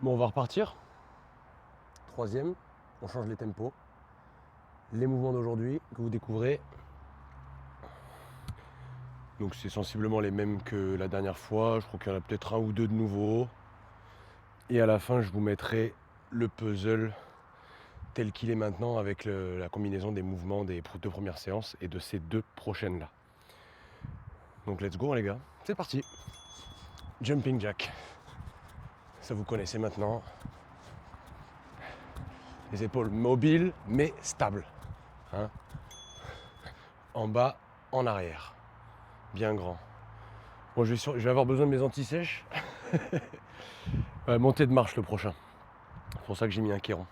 Bon, on va repartir. Troisième, on change les tempos. Les mouvements d'aujourd'hui que vous découvrez. Donc c'est sensiblement les mêmes que la dernière fois. Je crois qu'il y en a peut-être un ou deux de nouveaux. Et à la fin, je vous mettrai le puzzle tel qu'il est maintenant avec la combinaison des mouvements des deux premières séances et de ces deux prochaines là. Donc let's go les gars, c'est parti. Jumping jack. Ça vous connaissez maintenant. Les épaules mobiles mais stables. Hein, en bas, en arrière. Bien grand. Bon, je vais avoir besoin de mes anti-sèches. Montée de marche le prochain. C'est pour ça que j'ai mis un kéron.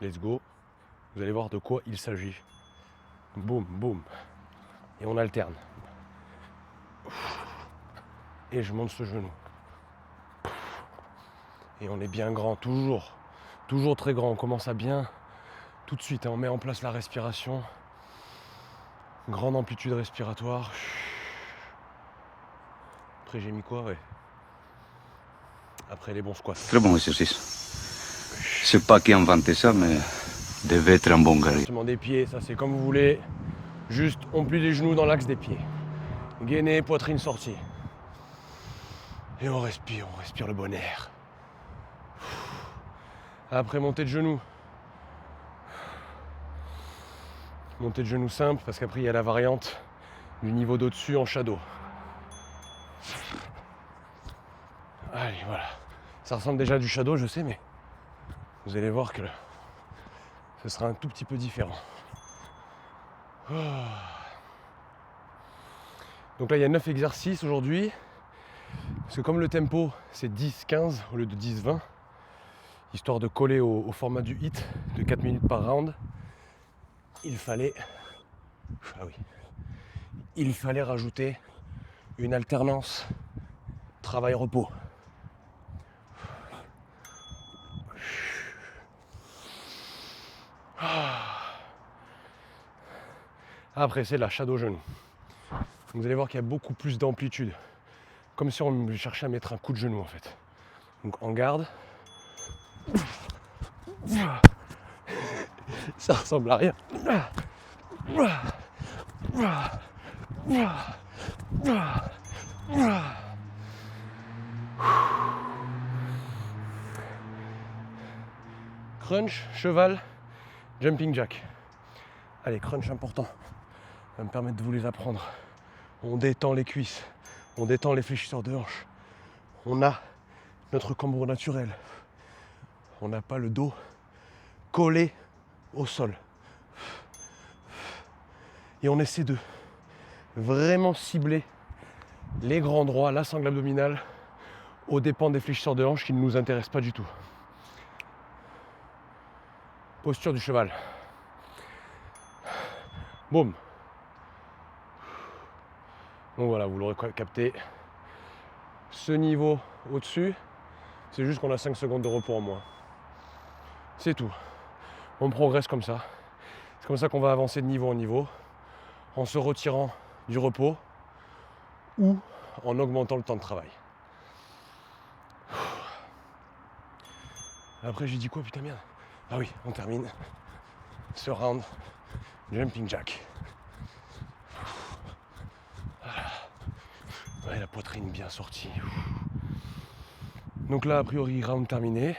Let's go. Vous allez voir de quoi il s'agit. Boum, boum. Et on alterne. Et je monte ce genou. Et on est bien grand, toujours. Toujours très grand. On commence à bien tout de suite. On met en place la respiration. Grande amplitude respiratoire. Après j'ai mis quoi, ouais. Après les bons squats. Très bon exercice. Je sais pas qui a inventé ça, mais devait être un bon guerrier. Des pieds, ça c'est comme vous voulez. Juste on plie les genoux dans l'axe des pieds. Gainée, poitrine sortie. Et on respire le bon air. Après montée de genoux. Montée de genoux simple parce qu'après il y a la variante du niveau d'au-dessus en shadow. Allez, voilà. Ça ressemble déjà à du shadow, je sais, mais vous allez voir que ce sera un tout petit peu différent. Oh. Donc là, il y a 9 exercices aujourd'hui. Parce que comme le tempo, c'est 10-15 au lieu de 10-20, histoire de coller au format du HIIT de 4 minutes par round, il fallait rajouter une alternance travail-repos. Après, c'est la shadow genou. Vous allez voir qu'il y a beaucoup plus d'amplitude. Comme si on cherchait à mettre un coup de genou en fait. Donc en garde. Ça ressemble à rien. Crunch, cheval, jumping jack. Allez, crunch important. Ça va me permettre de vous les apprendre. On détend les cuisses, on détend les fléchisseurs de hanches. On a notre cambrure naturel. On n'a pas le dos collé au sol. Et on essaie de vraiment cibler les grands droits, la sangle abdominale, aux dépens des fléchisseurs de hanches qui ne nous intéressent pas du tout. Posture du cheval. Boum. Donc voilà, vous l'aurez capté. Ce niveau au-dessus, c'est juste qu'on a 5 secondes de repos en moins. C'est tout. On progresse comme ça. C'est comme ça qu'on va avancer de niveau en niveau, en se retirant du repos ou en augmentant le temps de travail. Après j'ai dit quoi, putain merde. Ah oui, on termine ce round jumping jack. Ouais, la poitrine bien sortie. Donc là, a priori, round terminé.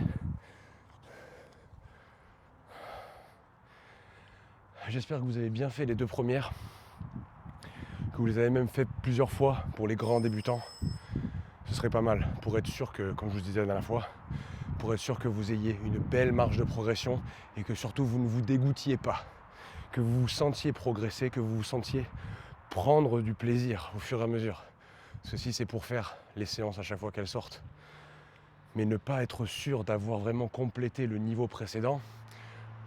J'espère que vous avez bien fait les deux premières, que vous les avez même fait plusieurs fois pour les grands débutants. Ce serait pas mal pour être sûr que, comme je vous disais la dernière fois, pour être sûr que vous ayez une belle marge de progression et que surtout vous ne vous dégoûtiez pas, que vous vous sentiez progresser, que vous vous sentiez prendre du plaisir au fur et à mesure. Ceci c'est pour faire les séances à chaque fois qu'elles sortent. Mais ne pas être sûr d'avoir vraiment complété le niveau précédent,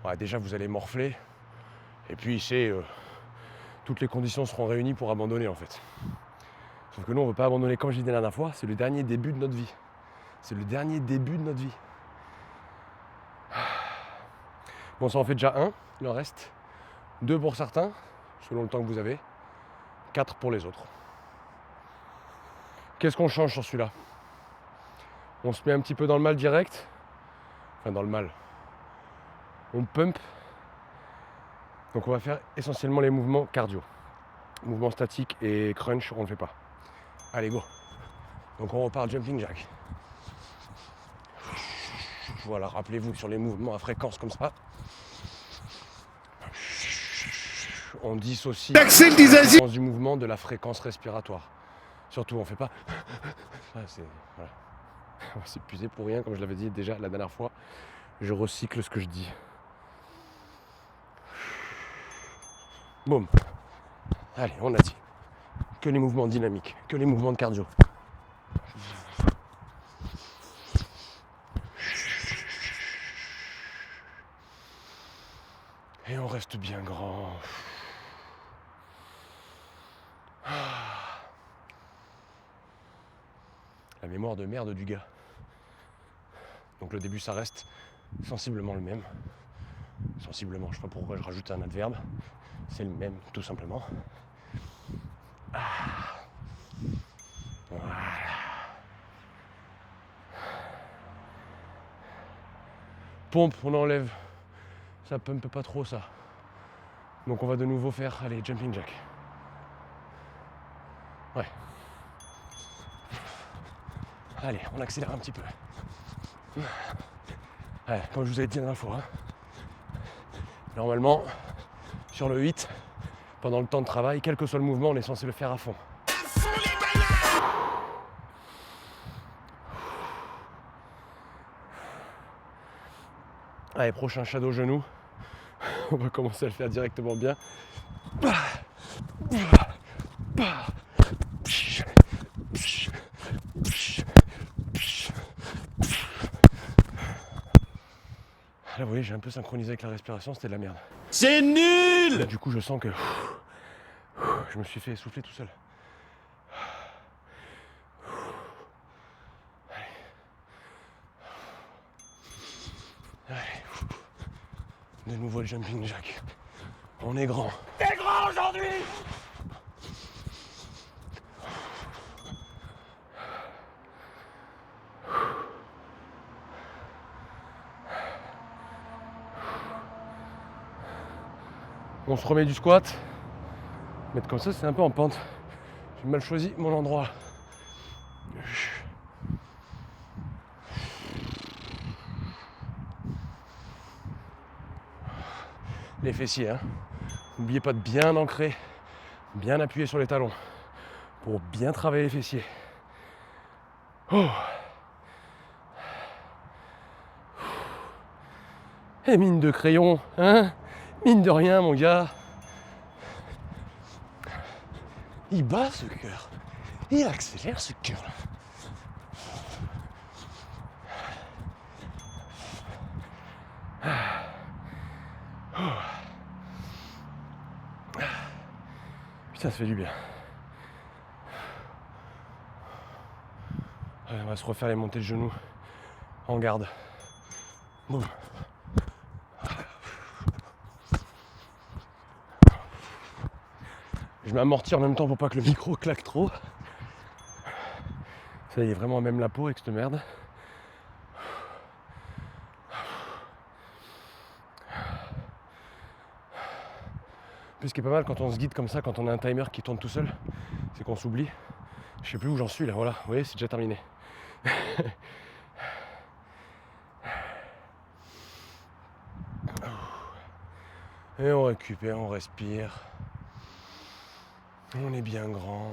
ouais, déjà vous allez morfler. Et puis toutes les conditions seront réunies pour abandonner en fait. Sauf que nous on ne veut pas abandonner, comme je disais la dernière fois, c'est le dernier début de notre vie. C'est le dernier début de notre vie. Bon, ça en fait déjà un, il en reste 2 pour certains, selon le temps que vous avez, 4 pour les autres. Qu'est-ce qu'on change sur celui-là? On se met un petit peu dans le mal direct. Enfin dans le mal. On pump. Donc on va faire essentiellement les mouvements cardio. Mouvements statiques et crunch, on ne le fait pas. Allez, go. Donc on repart jumping jack. Voilà, rappelez-vous sur les mouvements à fréquence comme ça. On dissocie la fréquence du mouvement de la fréquence respiratoire. Surtout, on ne fait pas. Voilà. On va s'épuiser pour rien, comme je l'avais dit déjà la dernière fois. Je recycle ce que je dis. Boum. Allez, on a dit. Que les mouvements dynamiques, que les mouvements de cardio. Et on reste bien grand. La mémoire de merde du gars. Donc le début ça reste sensiblement le même. Sensiblement, je sais pas pourquoi je rajoute un adverbe. C'est le même, tout simplement. Voilà. Pompe, on enlève. Ça pumpe pas trop ça. Donc on va de nouveau faire, allez, jumping jack. Ouais. Allez, on accélère un petit peu. Ouais, comme je vous avais dit la dernière fois. Normalement, sur le 8, pendant le temps de travail, quel que soit le mouvement, on est censé le faire à fond. Allez, prochain shadow genou. On va commencer à le faire directement bien. Là, vous voyez, j'ai un peu synchronisé avec la respiration, c'était de la merde. C'est nul! Là, du coup, je sens que je me suis fait essouffler tout seul. Allez. De nouveau le jumping jack. On est grand. T'es grand aujourd'hui! On se remet du squat. Mettre comme ça, c'est un peu en pente. J'ai mal choisi mon endroit. Les fessiers, hein. N'oubliez pas de bien ancrer, bien appuyer sur les talons pour bien travailler les fessiers. Oh. Et mine de crayon, hein, mine de rien, mon gars. Il bat ce cœur. Il accélère ce cœur là. Putain, ça fait du bien. Allez, on va se refaire les montées de genoux en garde. Boum. Je m'amortis en même temps pour pas que le micro claque trop. Ça y est, vraiment même la peau avec cette merde. Puis ce qui est pas mal quand on se guide comme ça, quand on a un timer qui tourne tout seul, c'est qu'on s'oublie. Je sais plus où j'en suis là, voilà, vous voyez, c'est déjà terminé. Et on récupère, on respire. On est bien grand.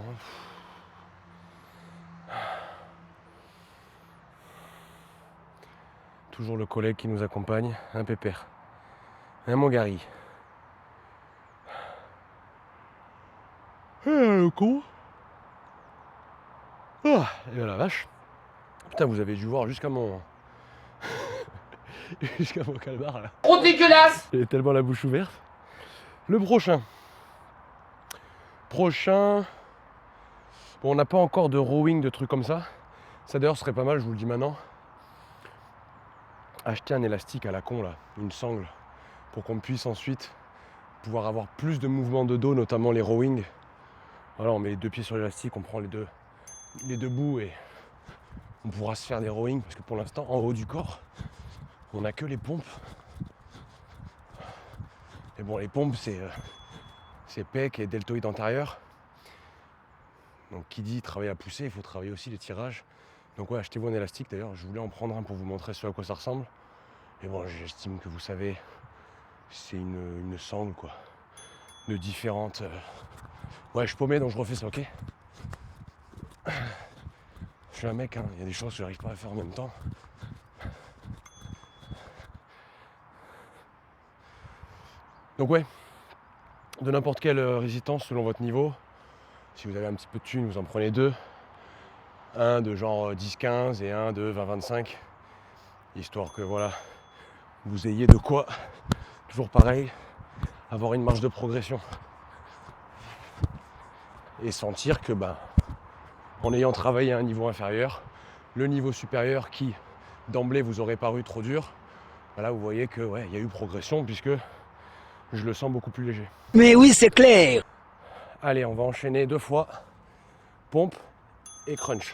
Toujours le collègue qui nous accompagne, un pépère. Un mon Gary. Le con. Oh, et ben la vache. Putain, vous avez dû voir jusqu'à mon... jusqu'à mon calbar là. Trop dégueulasse! J'ai tellement la bouche ouverte. Le prochain. Bon, on n'a pas encore de rowing, de trucs comme ça. Ça d'ailleurs serait pas mal, je vous le dis maintenant. Acheter un élastique à la con là, une sangle, pour qu'on puisse ensuite pouvoir avoir plus de mouvements de dos, notamment les rowing. Voilà, on met les deux pieds sur l'élastique, on prend les deux bouts et on pourra se faire des rowing parce que pour l'instant, en haut du corps, on n'a que les pompes. Et bon, les pompes, c'est pec et deltoïde antérieur. Donc qui dit travailler à pousser, il faut travailler aussi les tirages. Donc ouais, achetez-vous un élastique d'ailleurs, je voulais en prendre un pour vous montrer ce à quoi ça ressemble. Et bon, j'estime que vous savez, c'est une sangle quoi, de différentes... Ouais, je suis paumé donc je refais ça, ok? Je suis un mec, hein, il y a des choses que j'arrive pas à faire en même temps. Donc ouais, de n'importe quelle résistance selon votre niveau. Si vous avez un petit peu de thune, vous en prenez deux. Un de genre 10-15 et un de 20-25. Histoire que voilà, vous ayez de quoi, toujours pareil, avoir une marge de progression. Et sentir que en ayant travaillé à un niveau inférieur, le niveau supérieur qui d'emblée vous aurait paru trop dur, là vous voyez que ouais, il y a eu progression puisque je le sens beaucoup plus léger. Mais oui, c'est clair. Allez, on va enchaîner 2 fois pompe et crunch.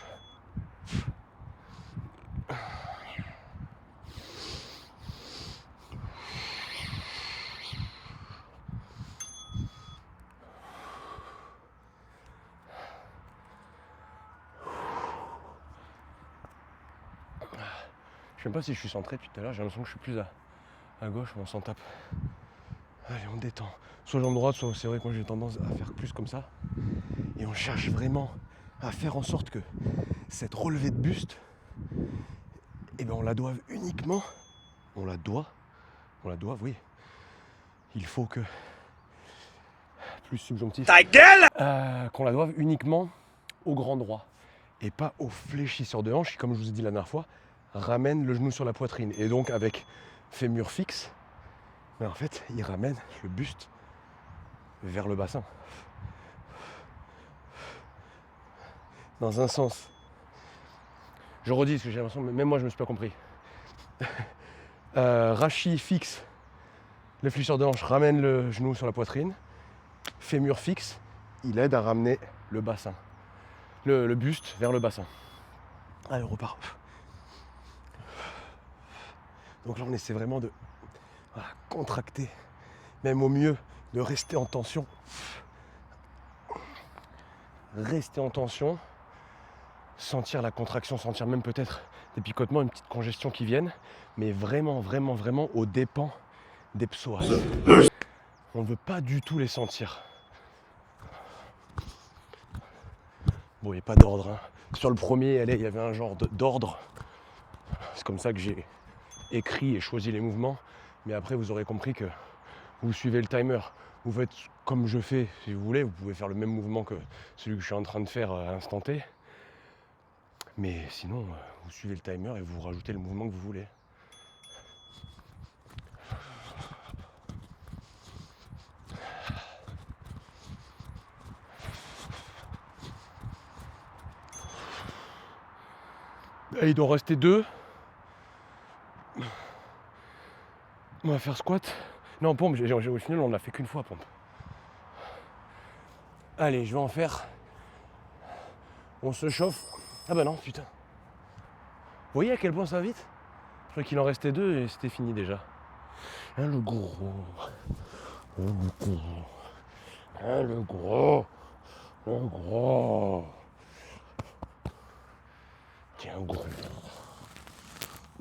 Je sais même pas si je suis centré depuis tout à l'heure, j'ai l'impression que je suis plus à gauche, mais on s'en tape. Allez, on détend. Soit jambe droite, soit c'est vrai que moi j'ai tendance à faire plus comme ça. Et on cherche vraiment à faire en sorte que cette relevée de buste, on la doive uniquement, oui. Il faut que, plus subjonctif, Ta gueule! qu'on la doive uniquement au grand droit et pas au fléchisseur de hanche qui, comme je vous ai dit la dernière fois, ramène le genou sur la poitrine. Et donc avec fémur fixe, mais en fait, il ramène le buste vers le bassin. Dans un sens. Je redis parce que j'ai l'impression, même moi je me suis pas compris. Rachis fixe, le fléchisseur de hanche ramène le genou sur la poitrine. Fémur fixe, il aide à ramener le bassin. Le buste vers le bassin. Allez, on repart. Donc là, on essaie vraiment de contracter, même au mieux, de rester en tension. Rester en tension, sentir la contraction, sentir même peut-être des picotements, une petite congestion qui viennent, mais vraiment, vraiment, vraiment aux dépens des psoas. On ne veut pas du tout les sentir. Bon, il n'y a pas d'ordre. Hein. Sur le premier, il y avait un genre d'ordre. C'est comme ça que j'ai écrit et choisi les mouvements. Mais après, vous aurez compris que vous suivez le timer. Vous faites comme je fais, si vous voulez. Vous pouvez faire le même mouvement que celui que je suis en train de faire à l'instant T. Mais sinon, vous suivez le timer et vous rajoutez le mouvement que vous voulez. Et il doit en rester 2. On va faire squat. Non, pompe, au final, on l'a fait qu'une fois, pompe. Allez, je vais en faire. On se chauffe. Ah bah non, putain. Vous voyez à quel point ça va vite? Je croyais qu'il en restait 2 et c'était fini déjà. Hein, le gros. Le gros. Hein, le gros. Le gros. Tiens, gros.